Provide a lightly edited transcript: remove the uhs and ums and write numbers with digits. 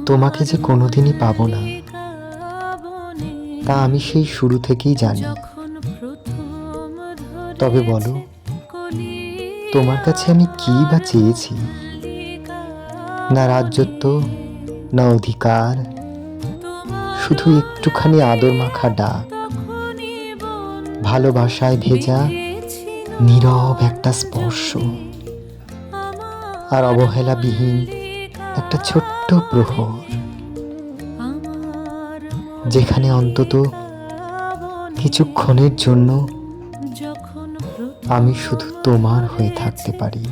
তোমাকে যে কোনোদিনই পাবো না, তা আমি সেই শুরু থেকেই জানি। তবে বলো, তোমার কাছে আমি কী বা চেয়েছি? না রাজ্যত্ব, না অধিকার, শুধু একটুখানি আদর মাখা ডাক, ভালোবাসায় ভেজা নীরব একটা স্পর্শ, আর অবহেলাবিহীন একটা ছোট্ট প্রহর, যেখানে অন্তত কিছুক্ষণের জন্য আমি শুধু তোমার হয়ে থাকতে পারি।